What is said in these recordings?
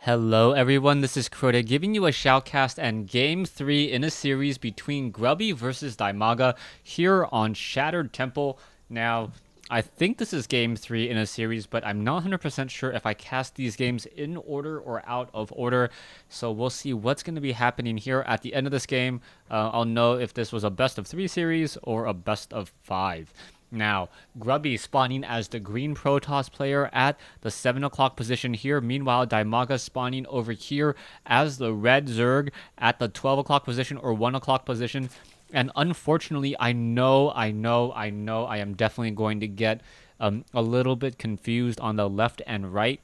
Hello everyone, this is Crota giving you a shoutcast and game 3 in a series between Grubby versus Dimaga here on Shattered Temple. Now, I think this is game 3 in a series, but I'm not 100% sure if I cast these games in order or out of order. So we'll see what's going to be happening here at the end of this game. I'll know if this was a best of 3 series or a best of 5. Now, Grubby spawning as the green Protoss player at the 7 o'clock position here. Meanwhile, Dimaga spawning over here as the red Zerg at the 12 o'clock position or 1 o'clock position. And unfortunately, I know I am definitely going to get a little bit confused on the left and right.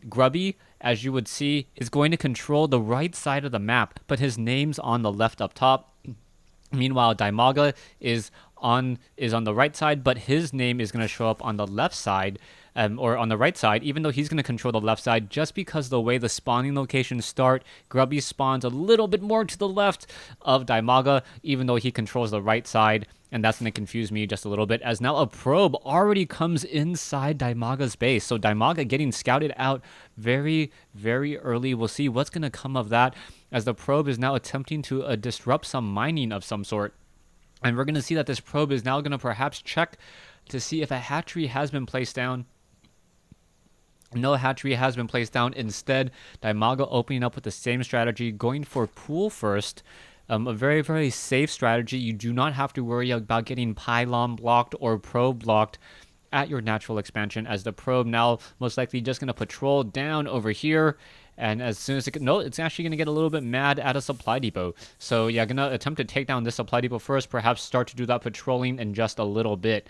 Grubby, as you would see, is going to control the right side of the map, but his name's on the left up top. Meanwhile, Dimaga is on the right side, but his name is going to show up on the left side, or on the right side, even though he's going to control the left side, just because the way the spawning locations start, Grubby spawns a little bit more to the left of Dimaga, even though he controls the right side, and that's going to confuse me just a little bit, as now a probe already comes inside Dimaga's base. So Dimaga getting scouted out very, very early. We'll see what's going to come of that, as the probe is now attempting to disrupt some mining of some sort. And we're going to see that this probe is now going to perhaps check to see if a hatchery has been placed down. No hatchery has been placed down. Instead, Dimaga opening up with the same strategy, going for pool first. A very, very safe strategy. You do not have to worry about getting pylon blocked or probe blocked at your natural expansion, as the probe now most likely just going to patrol down over here. And as soon as it's actually going to get a little bit mad at a supply depot. So yeah, going to attempt to take down this supply depot first, perhaps start to do that patrolling in just a little bit.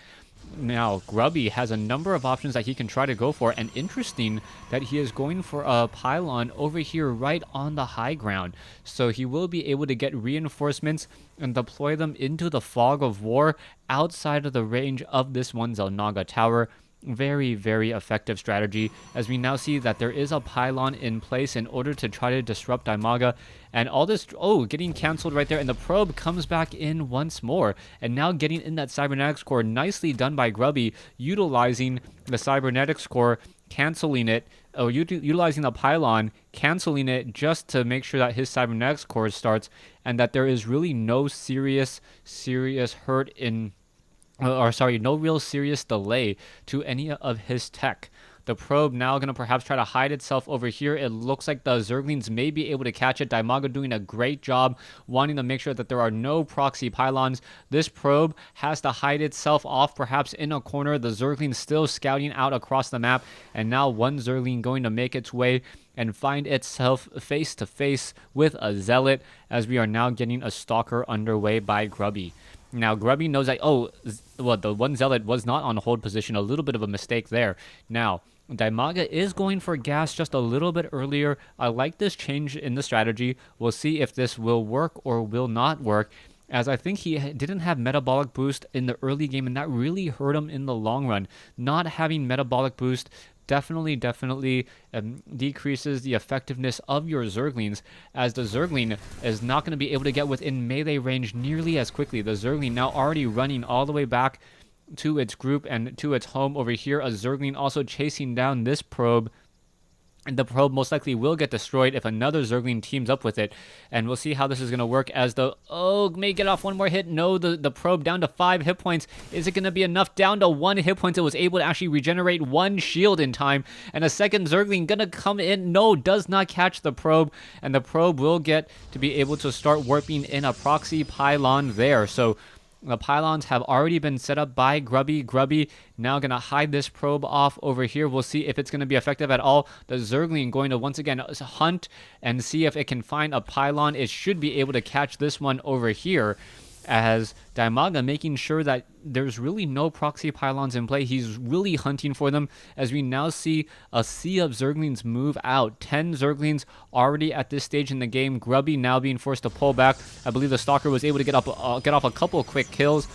Now, Grubby has a number of options that he can try to go for, and interesting that he is going for a pylon over here right on the high ground. So he will be able to get reinforcements and deploy them into the fog of war outside of the range of this one Zerg tower. Very, very effective strategy, as we now see that there is a pylon in place in order to try to disrupt Dimaga. And all this, getting canceled right there, and the probe comes back in once more, and now getting in that cybernetics core. Nicely done by Grubby, utilizing the cybernetics core, canceling it, utilizing the pylon, canceling it just to make sure that his cybernetics core starts, and that there is really no serious hurt in, no real serious delay to any of his tech. The probe now going to perhaps try to hide itself over here. It looks like the Zerglings may be able to catch it. Dimaga doing a great job wanting to make sure that there are no proxy pylons. This probe has to hide itself off perhaps in a corner. The Zerglings still scouting out across the map, and now one Zergling going to make its way and find itself face to face with a Zealot, as we are now getting a Stalker underway by Grubby. Now, Grubby knows that, the one Zealot was not on hold position. A little bit of a mistake there. Now, Dimaga is going for gas just a little bit earlier. I like this change in the strategy. We'll see if this will work or will not work, as I think he didn't have metabolic boost in the early game, and that really hurt him in the long run. Not having metabolic boost definitely decreases the effectiveness of your Zerglings, as the Zergling is not going to be able to get within melee range nearly as quickly. The Zergling now already running all the way back to its group and to its home over here. A Zergling also chasing down this probe, and the probe most likely will get destroyed if another Zergling teams up with it. And we'll see how this is going to work, as the may get off one more hit. No, the probe down to 5 hit points. Is it going to be enough? Down to 1 hit point. It was able to actually regenerate 1 shield in time, and a second Zergling going to come in. No, does not catch the probe, and the probe will get to be able to start warping in a proxy pylon there. So the pylons have already been set up by Grubby. Grubby now going to hide this probe off over here. We'll see if it's going to be effective at all. The Zergling going to once again hunt and see if it can find a pylon. It should be able to catch this one over here, as Dimaga making sure that there's really no proxy pylons in play. He's really hunting for them, as we now see a sea of Zerglings move out. 10 Zerglings already at this stage in the game. Grubby now being forced to pull back. I believe the Stalker was able to get off a couple quick kills.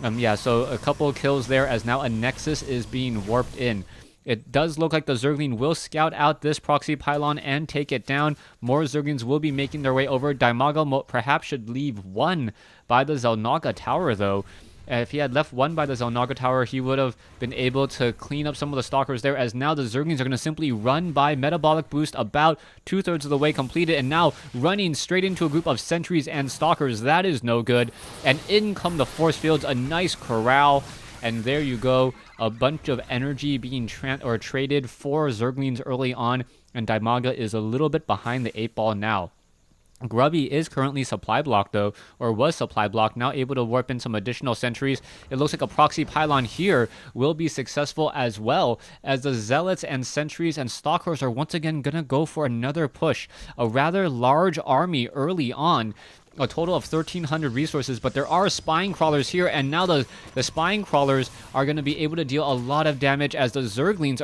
So a couple kills there, as now a Nexus is being warped in. It does look like the Zergling will scout out this proxy pylon and take it down. More Zerglings will be making their way over. Dimaga perhaps should leave one by the Zerg tower, though. If he had left one by the Xel'Naga Tower, he would have been able to clean up some of the Stalkers there, as now the Zerglings are going to simply run by Metabolic Boost about 2/3 of the way completed, and now running straight into a group of Sentries and Stalkers. That is no good. And in come the Force Fields, a nice corral, and there you go. A bunch of energy being traded for Zerglings early on, and Dimaga is a little bit behind the 8-ball now. Grubby is currently supply blocked though, or was supply blocked, now able to warp in some additional sentries. It looks like a proxy pylon here will be successful as well, as the Zealots and sentries and stalkers are once again gonna go for another push. A rather large army early on, a total of 1,300 resources, but there are spine crawlers here, and now the spine crawlers are going to be able to deal a lot of damage, as the Zerglings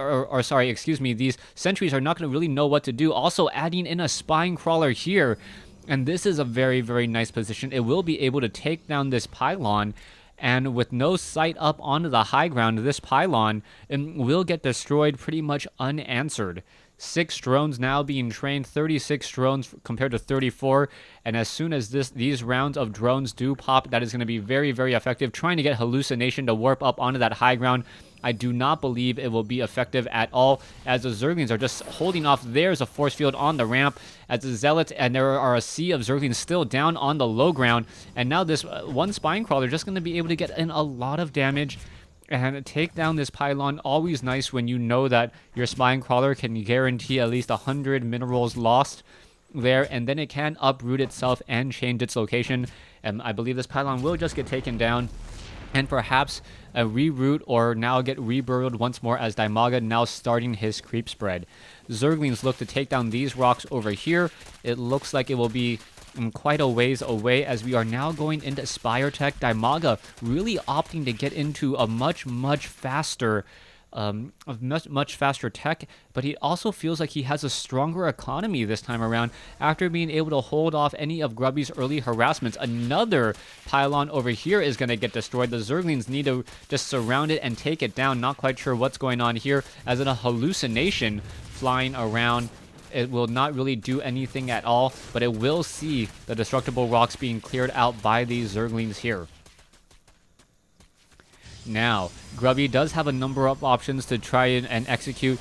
these sentries are not going to really know what to do. Also adding in a spine crawler here, and this is a very, very nice position. It will be able to take down this pylon, and with no sight up onto the high ground, this pylon will get destroyed pretty much unanswered. 6 drones now being trained, 36 drones compared to 34, and as soon as these rounds of drones do pop, that is going to be very, very effective. Trying to get Hallucination to warp up onto that high ground, I do not believe it will be effective at all, as the Zerglings are just holding off. There's a force field on the ramp, as the Zealots, and there are a sea of Zerglings still down on the low ground, and now this one spine crawler just going to be able to get in a lot of damage and take down this pylon. Always nice when you know that your spine crawler can guarantee at least 100 minerals lost there, and then it can uproot itself and change its location. And I believe this pylon will just get taken down, and perhaps a reroute or now get reburrowed once more, as Dimaga now starting his creep spread. Zerglings look to take down these rocks over here. It looks like it will be quite a ways away, as we are now going into Spire Tech. Dimaga really opting to get into a much faster tech, but he also feels like he has a stronger economy this time around after being able to hold off any of Grubby's early harassments. Another pylon over here is going to get destroyed. The Zerglings need to just surround it and take it down. Not quite sure what's going on here, as in a hallucination flying around. It will not really do anything at all, but it will see the destructible rocks being cleared out by these Zerglings here. Now, Grubby does have a number of options to try and execute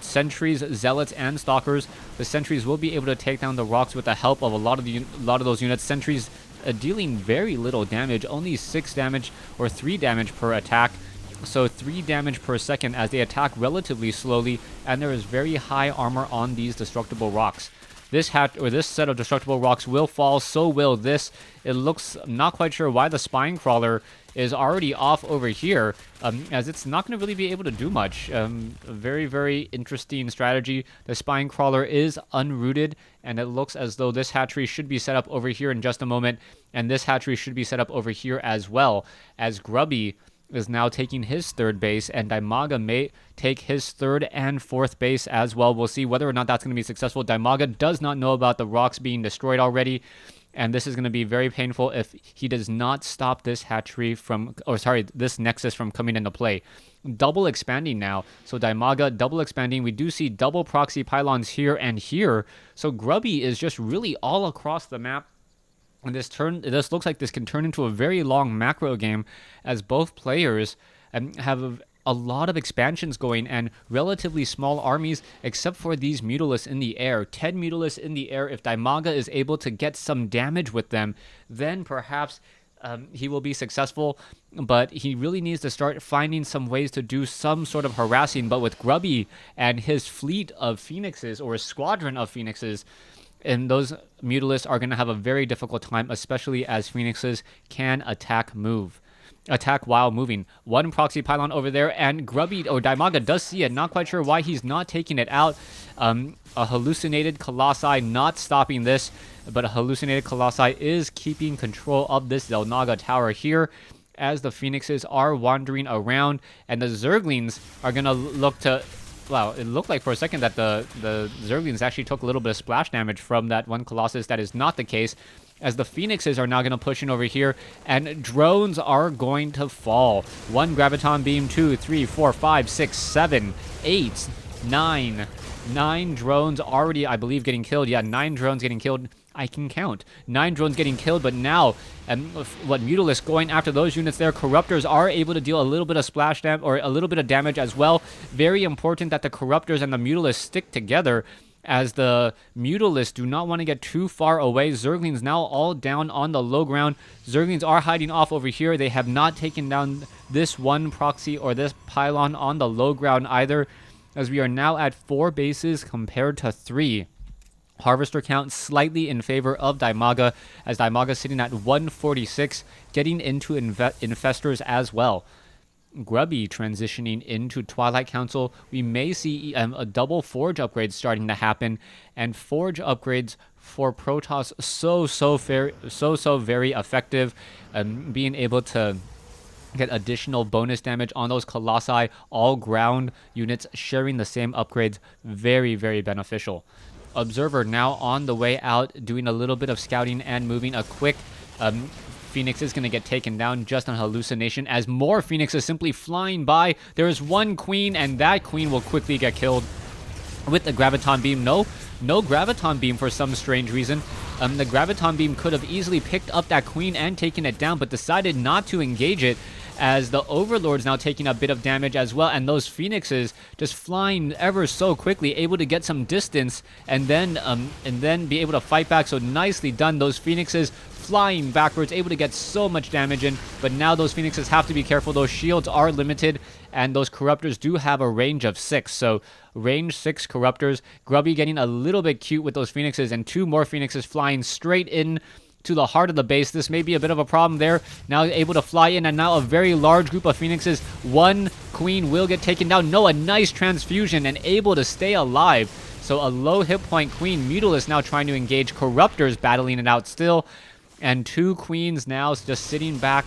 sentries, zealots, and stalkers. The sentries will be able to take down the rocks with the help of a lot of those units. Sentries dealing very little damage, only 6 damage or 3 damage per attack. So 3 damage per second, as they attack relatively slowly, and there is very high armor on these destructible rocks. This set of destructible rocks will fall, so will this. It looks, not quite sure why the spine crawler is already off over here, as it's not going to really be able to do much. A very, very interesting strategy. The spine crawler is unrooted, and it looks as though this hatchery should be set up over here in just a moment, and this hatchery should be set up over here as well, as Grubby is now taking his 3rd base, and Dimaga may take his 3rd and 4th base as well. We'll see whether or not that's going to be successful. Dimaga does not know about the rocks being destroyed already, and this is going to be very painful if he does not stop this hatchery this nexus from coming into play. Double expanding now, so Dimaga double expanding. We do see double proxy pylons here and here, so Grubby is just really all across the map. And this looks like this can turn into a very long macro game, as both players have a lot of expansions going and relatively small armies, except for these Mutalisks in the air. 10 Mutalisks in the air. If Dimaga is able to get some damage with them, then perhaps he will be successful, but he really needs to start finding some ways to do some sort of harassing. But with Grubby and his fleet of Phoenixes, or a squadron of Phoenixes, and those Mutalisks are going to have a very difficult time, especially as Phoenixes can attack while moving. One proxy pylon over there, and Grubby, or Dimaga, does see it. Not quite sure why he's not taking it out. A hallucinated Colossi not stopping this, but a hallucinated Colossi is keeping control of this Xel'Naga tower here, as the Phoenixes are wandering around, and the Zerglings are going to look to... Wow, it looked like for a second that the Zerglings actually took a little bit of splash damage from that one Colossus. That is not the case, as the Phoenixes are now going to push in over here, and drones are going to fall. 1 Graviton Beam, 2, 3, 4, 5, 6, 7, 8, 9. 9 drones already, I believe, getting killed. Yeah, 9 drones getting killed. I can count. 9 drones getting killed, but now, Mutalisk going after those units there. Corruptors are able to deal a little bit of splash damage, or a little bit of damage as well. Very important that the Corruptors and the Mutalisk stick together, as the Mutalists do not want to get too far away. Zerglings now all down on the low ground. Zerglings are hiding off over here. They have not taken down this one proxy or this pylon on the low ground either, as we are now at 4 bases compared to 3. Harvester count slightly in favor of Dimaga, as Dimaga sitting at 146, getting into infestors as well. Grubby transitioning into Twilight Council. We may see a double Forge upgrade starting to happen, and Forge upgrades for Protoss so very effective, being able to get additional bonus damage on those Colossi, all ground units sharing the same upgrades. Very, very beneficial. Observer now on the way out, doing a little bit of scouting and moving a quick. Phoenix is going to get taken down just on hallucination, as more Phoenixes simply flying by. There is one queen, and that queen will quickly get killed with the Graviton Beam. No Graviton Beam for some strange reason. The Graviton Beam could have easily picked up that queen and taken it down, but decided not to engage it, as the Overlord's now taking a bit of damage as well, and those Phoenixes just flying ever so quickly, able to get some distance and then be able to fight back. So nicely done. Those Phoenixes flying backwards, able to get so much damage in, but now those Phoenixes have to be careful. Those shields are limited, and those Corruptors do have a range of 6, so range 6 Corruptors. Grubby getting a little bit cute with those Phoenixes, and 2 more Phoenixes flying straight in to the heart of the base. This may be a bit of a problem there. Now able to fly in, and now a very large group of Phoenixes. One queen will get taken down. No, a nice transfusion and able to stay alive. So a low hit point queen. Mutalisk now trying to engage. Corruptors battling it out still. And 2 queens now just sitting back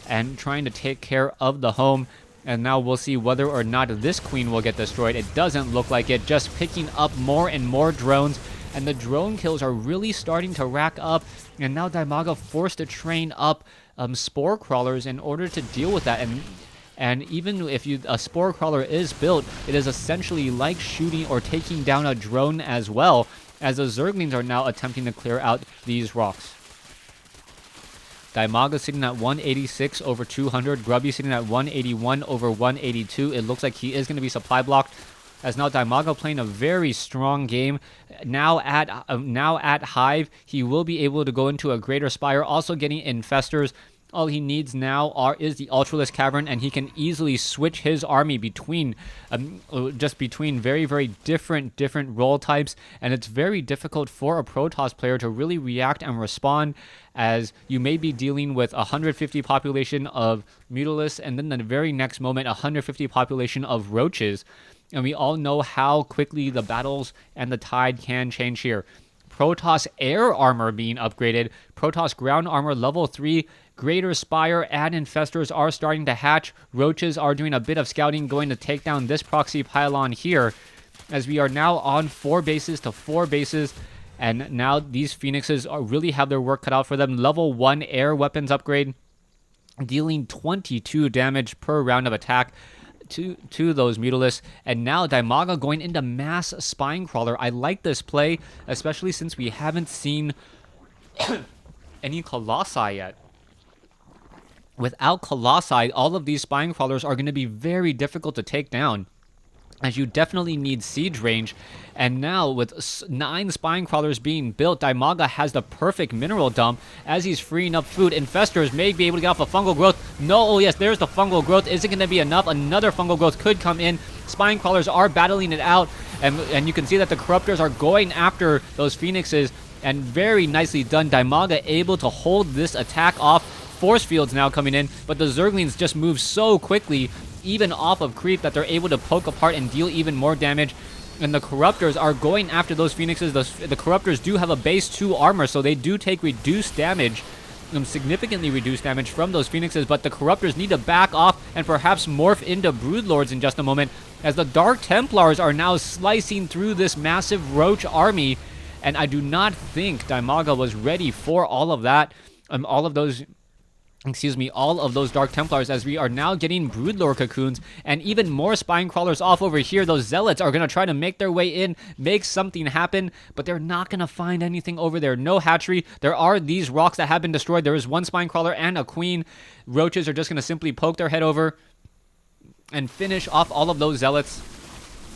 and trying to take care of the home. And now we'll see whether or not this queen will get destroyed. It doesn't look like it. Just picking up more and more drones. And the drone kills are really starting to rack up. And now Dimaga forced to train up spore crawlers in order to deal with that. And even if a spore crawler is built, it is essentially like shooting or taking down a drone as well, as the Zerglings are now attempting to clear out these rocks. Dimaga sitting at 186 over 200. Grubby sitting at 181 over 182. It looks like he is going to be supply blocked, as now Dimaga playing a very strong game. Now at Hive, he will be able to go into a Greater Spire, also getting Infestors. All he needs now is the Ultralisk Cavern, and he can easily switch his army between very, very different role types. And it's very difficult for a Protoss player to really react and respond, as you may be dealing with 150 population of Mutalisks, and then the very next moment 150 population of Roaches. And we all know how quickly the battles and the tide can change here. Protoss air armor being upgraded. Protoss ground armor level 3. Greater Spire and Infestors are starting to hatch. Roaches are doing a bit of scouting, going to take down this proxy pylon here, as we are now on 4 bases to 4 bases. And now these Phoenixes really have their work cut out for them. Level 1 air weapons upgrade, dealing 22 damage per round of attack to those Mutalisks. And now Dimaga going into mass spine crawler. I like this play, especially since we haven't seen any Colossi yet. Without Colossi, all of these spine crawlers are going to be very difficult to take down, as you definitely need siege range. And now with 9 spine crawlers being built, Dimaga has the perfect mineral dump as he's freeing up food. Infestors may be able to get off a fungal growth. No, oh yes, there's the fungal growth. Is it going to be enough? Another fungal growth could come in. Spine crawlers are battling it out, and you can see that the Corruptors are going after those Phoenixes, and very nicely done. Dimaga able to hold this attack off. Force fields now coming in, but the Zerglings just move so quickly, even off of creep, that they're able to poke apart and deal even more damage. And the Corruptors are going after those Phoenixes. The Corruptors do have a base 2 armor, so they do take reduced damage, significantly reduced damage from those Phoenixes, but the Corruptors need to back off and perhaps morph into Broodlords in just a moment, as the Dark Templars are now slicing through this massive Roach army. And I do not think Dimaga was ready for all of that, all of those excuse me, all of those Dark Templars, as we are now getting Broodlord cocoons and even more Spine Crawlers off over here. Those Zealots are going to try to make their way in, make something happen, but they're not going to find anything over there. No hatchery. There are these rocks that have been destroyed. There is one Spine Crawler and a Queen. Roaches are just going to simply poke their head over and finish off all of those Zealots.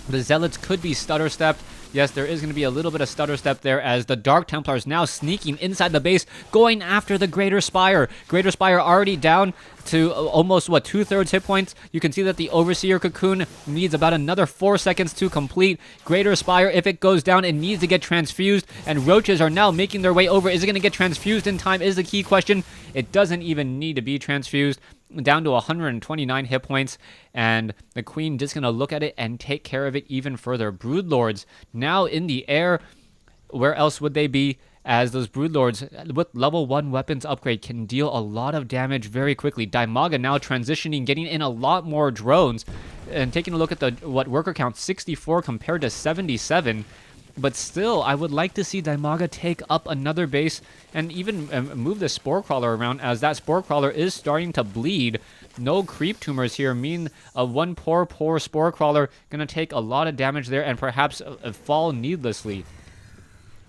The Zealots could be stutter stepped. Yes, there is going to be a little bit of stutter step there as the Dark Templars now sneaking inside the base, going after the Greater Spire. Greater Spire already down to almost, what, 2/3 hit points. You can see that the Overseer Cocoon needs about another 4 seconds to complete. Greater Spire, if it goes down, it needs to get transfused, and Roaches are now making their way over. Is it going to get transfused in time is the key question. It doesn't even need to be transfused. Down to 129 hit points, and the Queen just going to look at it and take care of it even further. Broodlords now in the air. Where else would they be? As those Broodlords with level 1 weapons upgrade can deal a lot of damage very quickly. Dimaga now transitioning, getting in a lot more drones, and taking a look at the worker count, 64 compared to 77. But still, I would like to see Dimaga take up another base and even move the Spore Crawler around, as that Spore Crawler is starting to bleed. No creep tumors here mean one poor Spore Crawler going to take a lot of damage there and perhaps fall needlessly.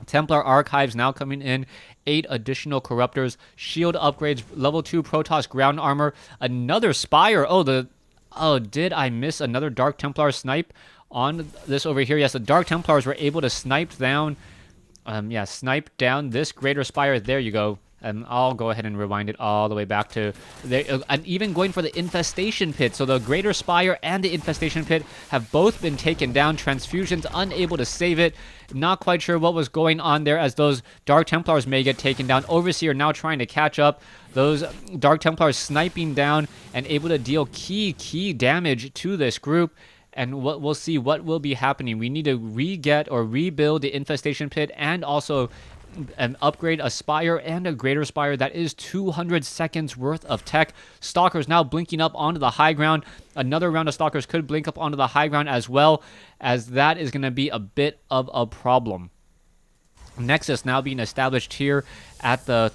Templar Archives now coming in. 8 additional Corruptors. Shield upgrades. Level 2 Protoss ground armor. Another Spire. Oh, did I miss another Dark Templar snipe on this over here? Yes, the Dark Templars were able to snipe down this Greater Spire. There you go. I'll go ahead and rewind it all the way back to there, and even going for the Infestation Pit. So the Greater Spire and the Infestation Pit have both been taken down. Transfusions unable to save it. Not quite sure what was going on there, as those Dark Templars may get taken down. Overseer now trying to catch up. Those Dark Templars sniping down and able to deal key damage to this group. And we'll see what will be happening. We need to re-get or rebuild the Infestation Pit, and also upgrade a Spire and a Greater Spire. That is 200 seconds worth of tech. Stalkers now blinking up onto the high ground. Another round of Stalkers could blink up onto the high ground as well, as that is going to be a bit of a problem. Nexus now being established here at the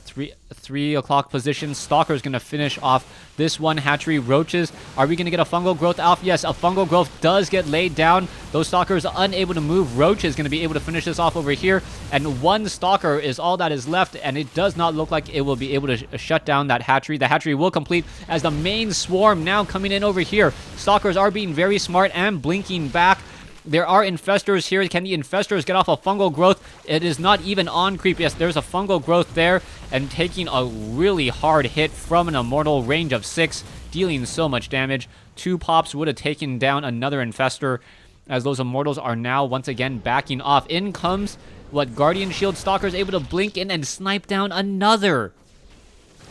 3 o'clock position. Stalker is going to finish off this one hatchery. Roaches, are we going to get a fungal growth off? Yes, a fungal growth does get laid down. Those Stalkers unable to move. Roach is going to be able to finish this off over here, and one Stalker is all that is left, and it does not look like it will be able to shut down that hatchery. The hatchery will complete as the main swarm now coming in over here. Stalkers are being very smart and blinking back. There are Infestors here. Can the Infestors get off a fungal growth? It is not even on creep. Yes, there's a fungal growth there, and taking a really hard hit from an Immortal, range of 6, dealing so much damage. 2 pops would have taken down another Infestor, as those Immortals are now once again backing off. In comes Guardian Shield. Stalker is able to blink in and snipe down another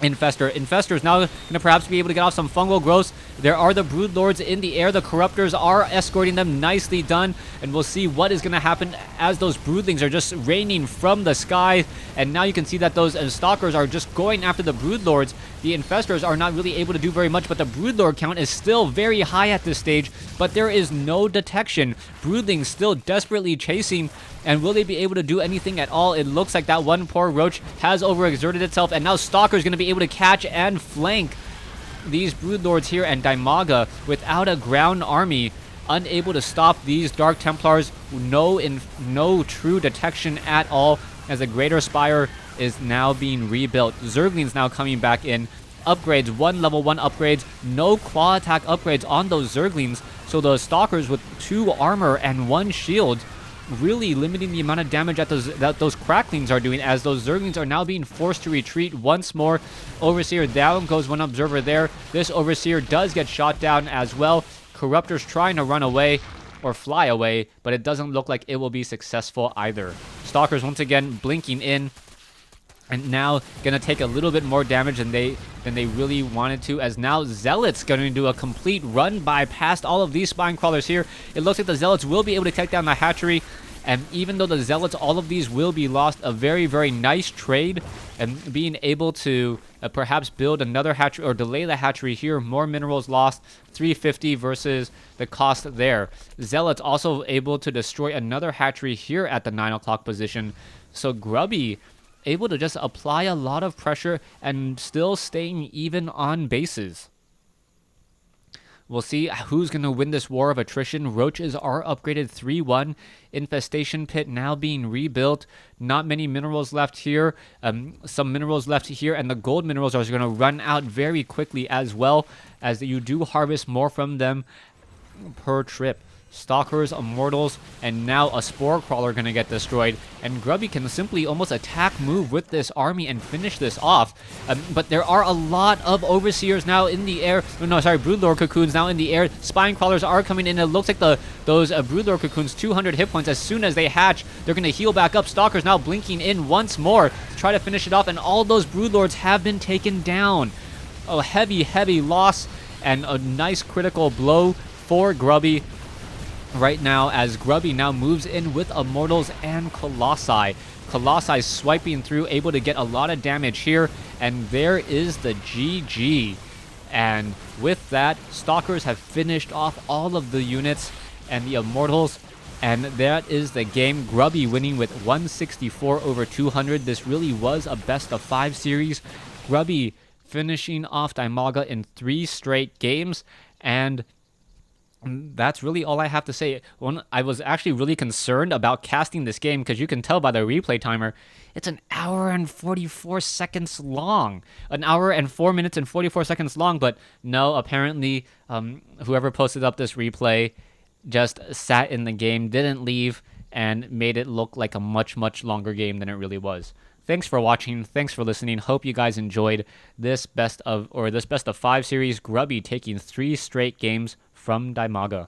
Infestor. Infestor is now going to perhaps be able to get off some fungal growths. There are the Broodlords in the air. The Corruptors are escorting them. Nicely done. And we'll see what is going to happen as those Broodlings are just raining from the sky. And now you can see that those Stalkers are just going after the Broodlords. The Infestors are not really able to do very much, but the Broodlord count is still very high at this stage. But there is no detection. Broodlings still desperately chasing. And will they be able to do anything at all? It looks like that one poor Roach has overexerted itself, and now Stalker is going to be able to catch and flank these Broodlords here, and Dimaga, without a ground army, unable to stop these Dark Templars. No true detection at all, as a Greater Spire is now being rebuilt. Zerglings now coming back in. Upgrades, 1 level 1 upgrades, no claw attack upgrades on those Zerglings, so the Stalkers with 2 armor and 1 shield, really limiting the amount of damage that those Cracklings are doing, as those Zerglings are now being forced to retreat once more. Overseer down goes one observer there. This Overseer does get shot down as well. Corruptors trying to run away or fly away, but it doesn't look like it will be successful either. Stalkers once again blinking in, and now gonna take a little bit more damage than they really wanted to, as now Zealots gonna do a complete run by past all of these Spine Crawlers here. It looks like the Zealots will be able to take down the hatchery, and even though the Zealots, all of these will be lost, a very, very nice trade, and being able to perhaps build another hatchery or delay the hatchery here. More minerals lost, 350 versus the cost there. Zealots also able to destroy another hatchery here at the 9 o'clock position. So Grubby able to just apply a lot of pressure and still staying even on bases. We'll see who's going to win this war of attrition. Roaches are upgraded 3-1. Infestation Pit now being rebuilt. Not many minerals left here. Some minerals left here, and the gold minerals are going to run out very quickly as well, as you do harvest more from them per trip. Stalkers, Immortals, and now a Spore Crawler going to get destroyed. And Grubby can simply almost attack move with this army and finish this off. But there are a lot of Overseers now in the air. No, sorry, Broodlord Cocoons now in the air. Spine Crawlers are coming in. It looks like those Broodlord Cocoons, 200 hit points. As soon as they hatch, they're going to heal back up. Stalkers now blinking in once more to try to finish it off. And all those Broodlords have been taken down. A heavy loss and a nice critical blow for Grubby right now, as Grubby now moves in with Immortals and Colossi. Colossi swiping through, able to get a lot of damage here, and there is the GG. And with that, Stalkers have finished off all of the units and the Immortals, and that is the game. Grubby winning with 164 over 200. This really was a best of 5 series. Grubby finishing off Dimaga in 3 straight games, and that's really all I have to say. I was actually really concerned about casting this game, because you can tell by the replay timer, it's an hour and 44 seconds long. An hour and 4 minutes and 44 seconds long, but no, apparently whoever posted up this replay just sat in the game, didn't leave, and made it look like a much longer game than it really was. Thanks for watching. Thanks for listening. Hope you guys enjoyed this best of 5 series. Grubby taking 3 straight games from Dimaga.